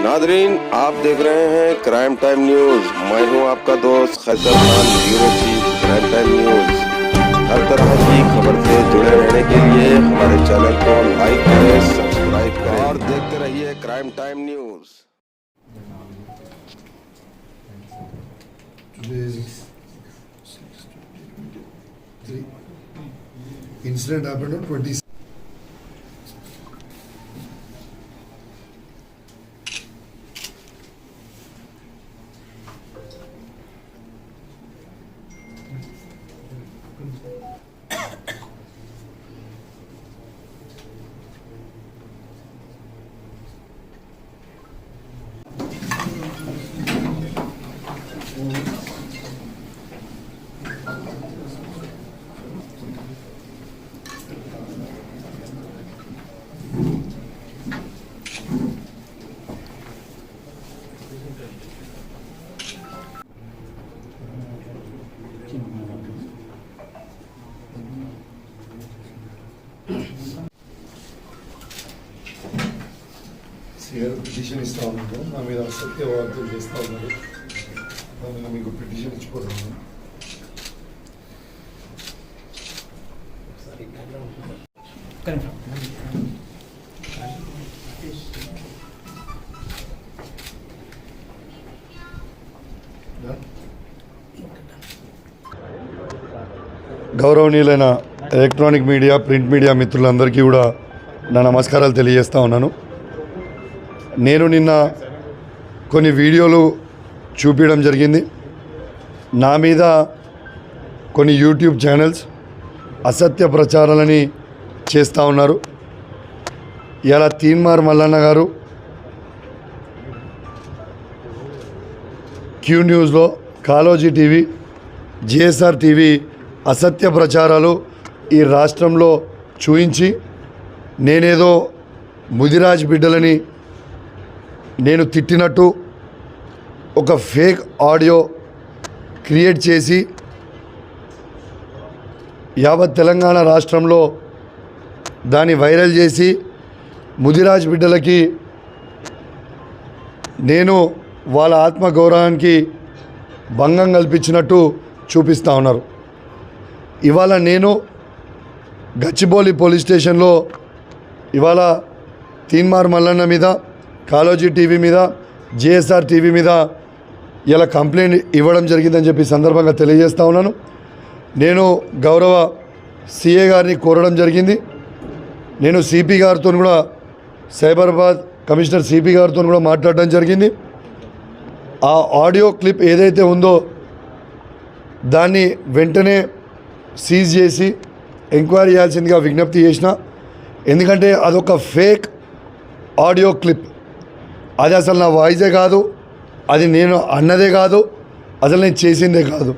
Nadreen, आप देख रहे हैं क्राइम टाइम न्यूज। मैं हूं आपका दोस्त Khaiser Khan, bureau chief crime time news. हर तरह की खबर से जुड़े रहने के लिए हमारे चैनल को लाइक करें, सब्सक्राइब करें और देखते रहिए crime time news. Incident happened on 20. Petition ఇస్తా ఉన్నాను, నా మీద అసత్య వార్తలు చేస్తూ ఉన్నారు. దానికి మీకు పిటిషన్ ఇచ్చిపోతున్నాను. గౌరవనీయులైన ఎలక్ట్రానిక్ మీడియా, ప్రింట్ మీడియా మిత్రులందరికీ కూడా నా నమస్కారాలు తెలియజేస్తూ ఉన్నాను. నేను నిన్న కొన్ని వీడియోలు చూపించడం జరిగింది. నా మీద కొన్ని యూట్యూబ్ ఛానల్స్ అసత్య ప్రచారాలని చేస్తూ ఉన్నారు. ఇలా తీన్మార్ మల్లన్న గారు క్యూ న్యూస్లో, కాలోజీ టీవీ, జిఎస్ఆర్ టీవీ అసత్య ప్రచారాలు ఈ రాష్ట్రంలో చూయించి నేనేదో ముదిరాజ్ బిడ్డలని నేను తిట్టినట్టు ఒక ఫేక్ ఆడియో క్రియేట్ చేసి యావత్ తెలంగాణ రాష్ట్రంలో దాన్ని వైరల్ చేసి ముదిరాజ్ బిడ్డలకి నేను వాళ్ళ ఆత్మగౌరవానికి భంగం కల్పించినట్టు చూపిస్తూ ఉన్నారు. ఇవాళ నేను గచ్చిబౌలి పోలీస్ స్టేషన్లో ఇవాళ తీన్మార్ మల్లన్న మీద, కాలోజీ టీవీ మీద, జిఎస్ఆర్ టీవీ మీద ఇలా కంప్లైంట్ ఇవ్వడం జరిగిందని చెప్పి సందర్భంగా తెలియజేస్తూ ఉన్నాను. నేను గౌరవ సిఏ గారిని కోరడం జరిగింది. నేను సిపి గారితో కూడా, సైబరాబాద్ కమిషనర్ సిపి గారితో కూడా మాట్లాడడం జరిగింది. ఆ ఆడియో క్లిప్ ఏదైతే ఉందో దాన్ని వెంటనే సీజ్ చేసి ఎంక్వైరీ చేయాల్సిందిగా విజ్ఞప్తి చేసిన. ఎందుకంటే అదొక ఫేక్ ఆడియో క్లిప్. అది అసలు నా వాయిసే కాదు, అది నేను అన్నదే కాదు, అసలు నేను చేసిందే కాదు.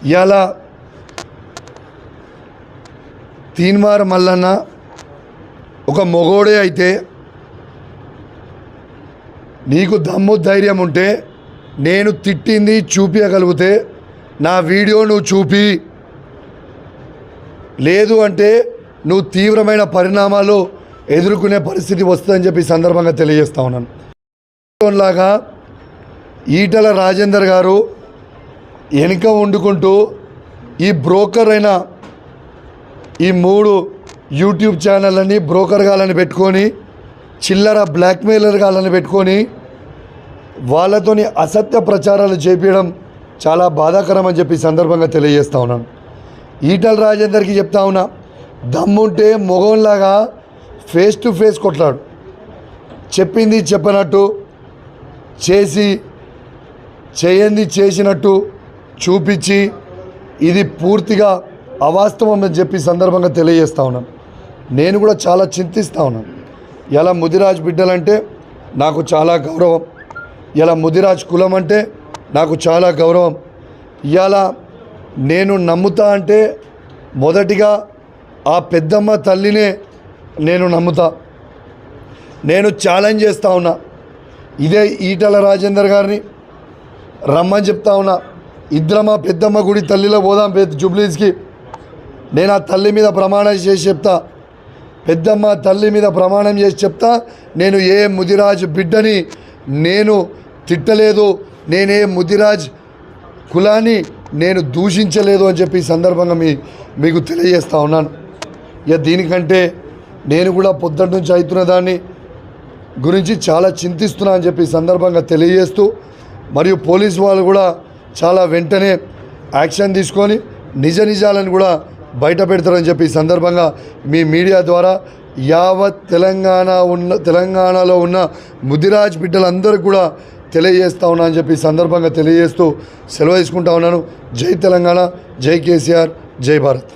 ఇవాళ తీన్మార్ మల్లన్న ఒక మొగోడే అయితే, నీకు దమ్ము ధైర్యం ఉంటే నేను తిట్టింది చూపించగలిగితే నా వీడియో నువ్వు చూపి, లేదు అంటే నువ్వు తీవ్రమైన పరిణామాలు ఎదుర్కొనే పరిస్థితి వస్తుందని చెప్పి సందర్భంగా తెలియజేస్తా ఉన్నాను. లాగా ఈటల రాజేందర్ గారు వెనుక వండుకుంటూ ఈ బ్రోకర్ అయిన ఈ 3 యూట్యూబ్ ఛానళ్ళని బ్రోకర్ గాలని పెట్టుకొని, చిల్లర బ్లాక్మెయిలర్ గాలని పెట్టుకొని వాళ్ళతోని అసత్య ప్రచారాలు చేపించడం చాలా బాధాకరం అని చెప్పి సందర్భంగా తెలియజేస్తా ఉన్నాను. ఈటల రాజేందర్కి చెప్తా ఉన్నా, దమ్ముంటే మొగంలాగా ఫేస్ టు ఫేస్ కొట్లాడు. చెప్పింది చెప్పనట్టు చేసి, చేయంది చేసినట్టు చూపించి ఇది పూర్తిగా అవాస్తవం అని చెప్పి సందర్భంగా తెలియజేస్తూ ఉన్నాను. నేను కూడా చాలా చింతిస్తూ ఉన్నాను. ఇలా ముదిరాజ్ బిడ్డలంటే నాకు చాలా గౌరవం. ఇలా ముదిరాజ్ కులం అంటే నాకు చాలా గౌరవం. ఇవాళ నేను నమ్ముతా అంటే మొదటిగా ఆ పెద్దమ్మ తల్లినే నేను నమ్ముతా. నేను ఛాలెంజ్ చేస్తూ ఉన్నా, ఇదే ఈటల రాజేందర్ గారిని రమ్మని చెప్తా ఉన్నా. ఇద్దరమ్మ పెద్దమ్మ గుడి తల్లిలో పోదాం జూబ్లీస్కి. నేను ఆ తల్లి మీద ప్రమాణం చేసి చెప్తా, పెద్దమ్మ తల్లి మీద ప్రమాణం చేసి చెప్తా, నేను ఏ ముదిరాజు బిడ్డని నేను తిట్టలేదు, నేనే ముదిరాజ్ కులాన్ని నేను దూషించలేదు అని చెప్పి ఈ సందర్భంగా మీకు తెలియజేస్తా ఉన్నాను. ఇక దీనికంటే నేను కూడా పొద్దుటి నుంచి అవుతున్న దాన్ని గురించి చాలా చింతిస్తున్నా అని చెప్పి ఈ సందర్భంగా తెలియజేస్తూ, మరియు పోలీసు వాళ్ళు కూడా చాలా వెంటనే యాక్షన్ తీసుకొని నిజాలను కూడా బయట పెడతారని చెప్పి ఈ సందర్భంగా మీ మీడియా ద్వారా యావత్ తెలంగాణలో ఉన్న ముదిరాజ్ బిడ్డలందరికీ కూడా తెలియజేస్తా ఉన్నా అని చెప్పి ఈ సందర్భంగా తెలియజేస్తూ సెలవు తీసుకుంటా ఉన్నాను. జై తెలంగాణ, జై కేసీఆర్, జై భారత్.